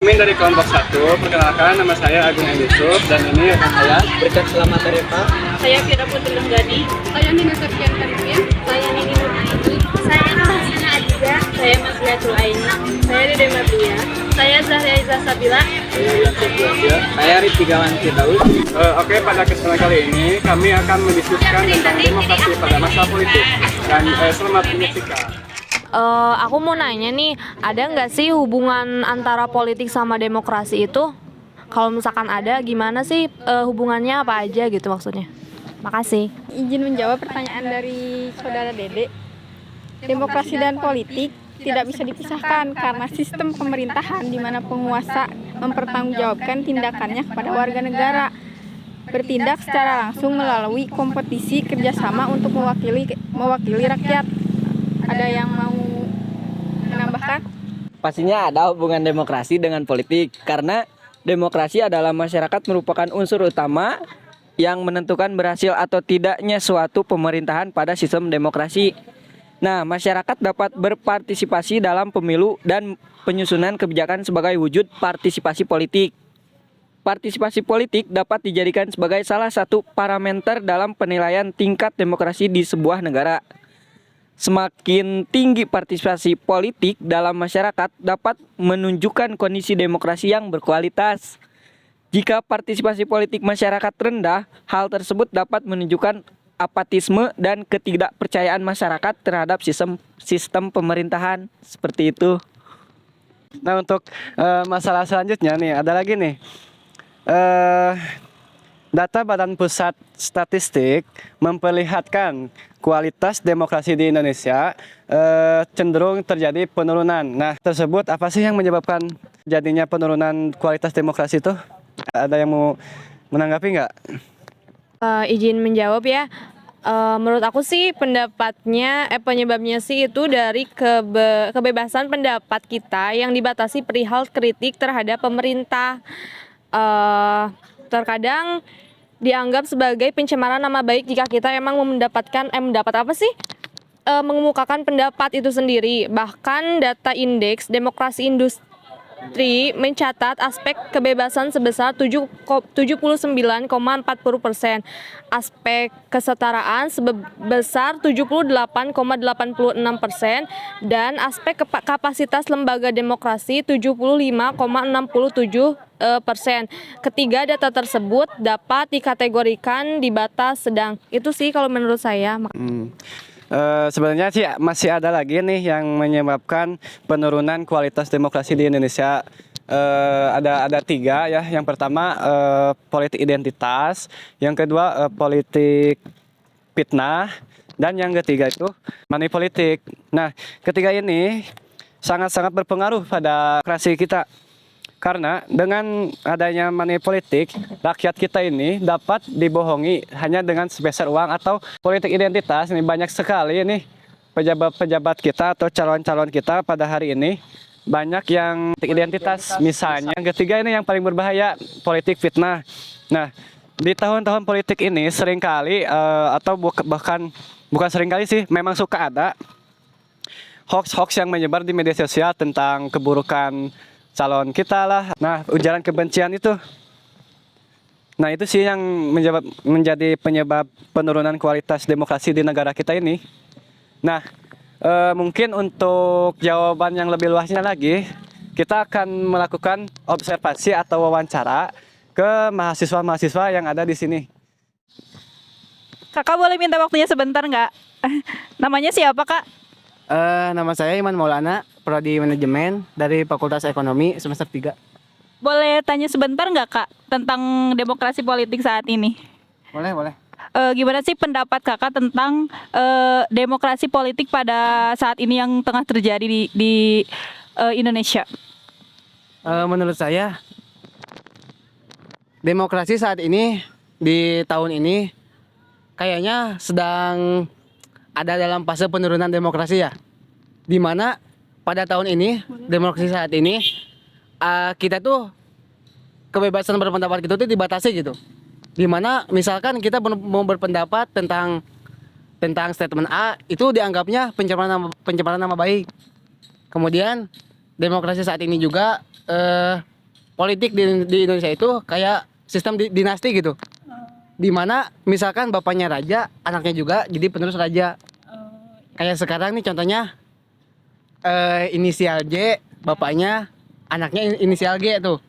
Kami dari kelompok 1, perkenalkan nama saya Agung Yusuf dan ini rekan saya Berkat Selamat Reva. Saya Fira Putri Lenggadi. Saya Nina Septian Kanipin. Saya Nini Nuraini. Saya Hasina Adiza. Saya Masliatul Aini. Saya Dede Mabia. Saya Zahra Iza Sabila. Saya Rizky Gawan Citaus. Oke, pada kesempatan kali ini kami akan mendiskusikan tentang demokrasi pada masa politik dan selamat menyaksikan. Aku mau nanya nih, ada nggak sih hubungan antara politik sama demokrasi itu? Kalau misalkan ada, gimana sih hubungannya apa aja gitu maksudnya? Makasih. Izin menjawab pertanyaan dari saudara Dede. Demokrasi dan politik tidak bisa dipisahkan karena sistem pemerintahan di mana penguasa mempertanggungjawabkan tindakannya kepada warga negara, bertindak secara langsung melalui kompetisi kerjasama untuk mewakili rakyat. Ada yang mau menambahkan? Pastinya ada hubungan demokrasi dengan politik karena demokrasi adalah masyarakat merupakan unsur utama yang menentukan berhasil atau tidaknya suatu pemerintahan pada sistem demokrasi. Nah, masyarakat dapat berpartisipasi dalam pemilu dan penyusunan kebijakan sebagai wujud partisipasi politik. Partisipasi politik dapat dijadikan sebagai salah satu parameter dalam penilaian tingkat demokrasi di sebuah negara. Semakin tinggi partisipasi politik dalam masyarakat dapat menunjukkan kondisi demokrasi yang berkualitas. Jika partisipasi politik masyarakat rendah, hal tersebut dapat menunjukkan apatisme dan ketidakpercayaan masyarakat terhadap sistem pemerintahan. Seperti itu. Nah, untuk masalah selanjutnya nih, ada lagi nih. Data Badan Pusat Statistik memperlihatkan kualitas demokrasi di Indonesia cenderung terjadi penurunan. Nah, tersebut apa sih yang menyebabkan jadinya penurunan kualitas demokrasi itu? Ada yang mau menanggapi nggak? Izin menjawab ya. Menurut aku sih penyebabnya sih itu dari kebebasan pendapat kita yang dibatasi perihal kritik terhadap pemerintah. Terkadang dianggap sebagai pencemaran nama baik jika kita emang mengemukakan pendapat itu sendiri. Bahkan data indeks demokrasi industri mencatat aspek kebebasan sebesar 79,40%, aspek kesetaraan sebesar 78,86%, dan aspek kapasitas lembaga demokrasi 75,67%. Ketiga data tersebut dapat dikategorikan di batas sedang. Itu sih kalau menurut saya. Sebenarnya sih masih ada lagi nih yang menyebabkan penurunan kualitas demokrasi di Indonesia. Ada 3 ya. Yang pertama politik identitas, yang kedua politik fitnah, dan yang ketiga itu money politik. Nah, ketiga ini sangat-sangat berpengaruh pada demokrasi kita. Karena dengan adanya money politik, rakyat kita ini dapat dibohongi hanya dengan sebesar uang. Atau politik identitas ini banyak sekali nih pejabat-pejabat kita atau calon-calon kita pada hari ini banyak yang identitas. Misalnya yang ketiga ini yang paling berbahaya, politik fitnah. Nah, di tahun-tahun politik ini seringkali atau bahkan bukan seringkali sih, memang suka ada hoax-hoax yang menyebar di media sosial tentang keburukan calon kita lah. Nah, ujaran kebencian itu. Nah, itu sih yang menjadi penyebab penurunan kualitas demokrasi di negara kita ini. Nah, mungkin untuk jawaban yang lebih luasnya lagi, kita akan melakukan observasi atau wawancara ke mahasiswa-mahasiswa yang ada di sini. Kakak boleh minta waktunya sebentar nggak? Namanya siapa, Kak? Nama saya Iman Maulana, Prodi Manajemen dari Fakultas Ekonomi semester 3. Boleh tanya sebentar nggak, Kak, tentang demokrasi politik saat ini? Boleh. Gimana sih pendapat Kakak tentang demokrasi politik pada saat ini yang tengah terjadi di Indonesia? Menurut saya, demokrasi saat ini di tahun ini kayaknya sedang ada dalam fase penurunan demokrasi ya. Dimana pada tahun ini, demokrasi saat ini, kita tuh kebebasan berpendapat kita tuh dibatasi gitu. Dimana misalkan kita mau berpendapat tentang statement A, itu dianggapnya pencemaran nama baik. Kemudian demokrasi saat ini juga politik di Indonesia itu kayak sistem dinasti gitu. Dimana misalkan bapaknya raja, anaknya juga jadi penerus raja. Kayak sekarang nih contohnya inisial J, bapaknya, anaknya inisial G tuh.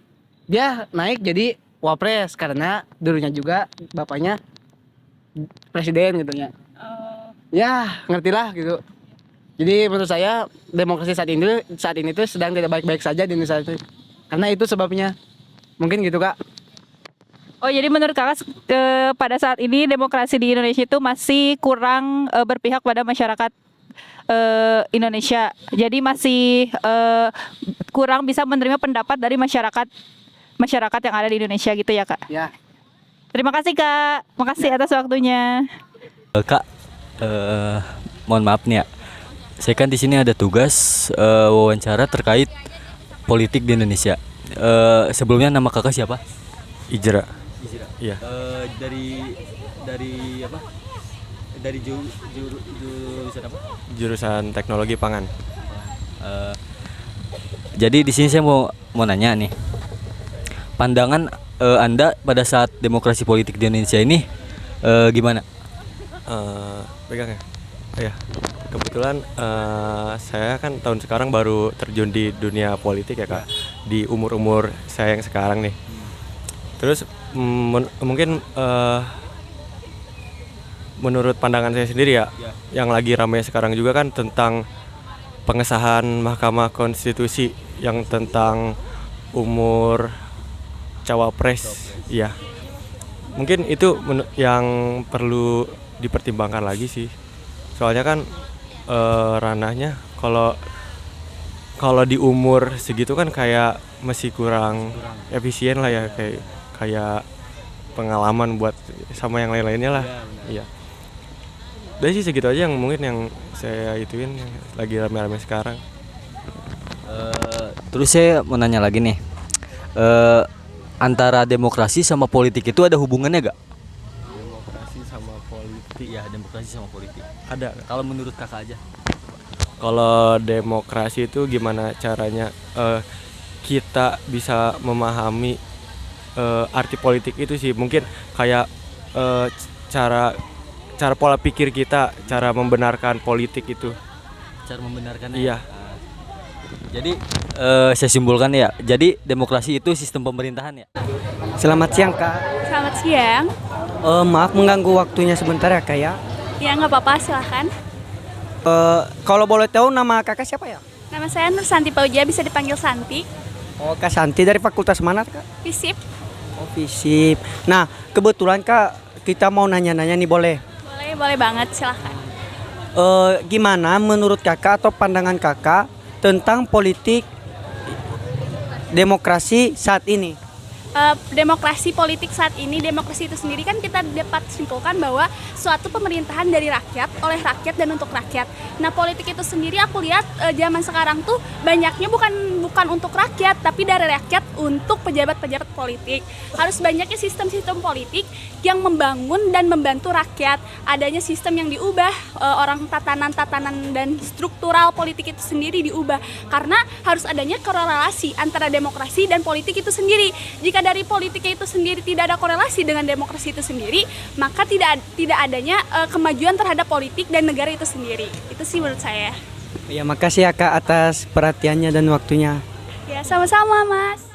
Dia naik jadi wapres karena dulunya juga bapaknya presiden gitu ya. Ya, ngertilah gitu. Jadi menurut saya demokrasi saat ini tuh sedang tidak baik-baik saja di Indonesia itu. Karena itu sebabnya. Mungkin gitu, Kak. Oh, jadi menurut kakak pada saat ini demokrasi di Indonesia itu masih kurang berpihak pada masyarakat Indonesia. Jadi masih kurang bisa menerima pendapat dari masyarakat yang ada di Indonesia gitu ya, Kak? Ya. Terima kasih, Kak. Makasih atas waktunya. Kak, mohon maaf nih ya. Saya kan di sini ada tugas wawancara terkait politik di Indonesia. Sebelumnya nama kakak siapa? Ijra. Iya. Dari apa? Dari jurusan apa? Jurusan teknologi pangan. Jadi di sini saya mau nanya nih. Pandangan Anda pada saat demokrasi politik di Indonesia ini gimana? Pegang ya. Ya. Kebetulan saya kan tahun sekarang baru terjun di dunia politik ya, Kak. Di umur saya yang sekarang nih. Terus mungkin menurut pandangan saya sendiri ya, yang lagi ramai sekarang juga kan tentang pengesahan Mahkamah Konstitusi yang tentang umur cawapres. Ya, mungkin itu yang perlu dipertimbangkan lagi sih. Soalnya kan ranahnya kalau di umur segitu kan kayak masih kurang efisien lah ya, kayak pengalaman buat sama yang lain-lainnya lah. Iya. Udah sih segitu aja yang mungkin yang saya ituin yang lagi rame-rame sekarang. Terus saya mau nanya lagi nih. Antara demokrasi sama politik itu ada hubungannya gak? Demokrasi sama politik. Iya, demokrasi sama politik. Ada. Kalau menurut kakak aja. Kalau demokrasi itu gimana caranya kita bisa memahami arti politik itu sih, mungkin kayak cara pola pikir kita, cara membenarkan politik itu. Cara membenarkannya. Iya. Jadi saya simpulkan ya. Jadi demokrasi itu sistem pemerintahan ya. Selamat siang, Kak. Selamat siang. Maaf mengganggu waktunya sebentar ya, Kak ya. Ya nggak apa-apa, silahkan. Kalau boleh tahu nama kakak siapa ya? Nama saya Nur Santi Pauja, bisa dipanggil Santi. Oh, Kak Santi dari fakultas mana, Kak? Visip. Oh, FISIP. Nah, kebetulan Kak, kita mau nanya-nanya nih, boleh? Boleh banget, silahkan. Gimana menurut kakak atau pandangan kakak tentang politik demokrasi saat ini? Demokrasi politik saat ini, demokrasi itu sendiri kan kita dapat simpulkan bahwa suatu pemerintahan dari rakyat, oleh rakyat dan untuk rakyat. Nah, politik itu sendiri aku lihat zaman sekarang tuh banyaknya bukan untuk rakyat, tapi dari rakyat untuk pejabat-pejabat politik. Harus banyaknya sistem-sistem politik yang membangun dan membantu rakyat. Adanya sistem yang diubah, orang tatanan-tatanan dan struktural politik itu sendiri diubah. Karena harus adanya korelasi antara demokrasi dan politik itu sendiri. Jika dari politiknya itu sendiri tidak ada korelasi dengan demokrasi itu sendiri, maka tidak adanya kemajuan terhadap politik dan negara itu sendiri. Itu sih menurut saya. Ya, makasih ya Kak atas perhatiannya dan waktunya. Ya, sama-sama, Mas.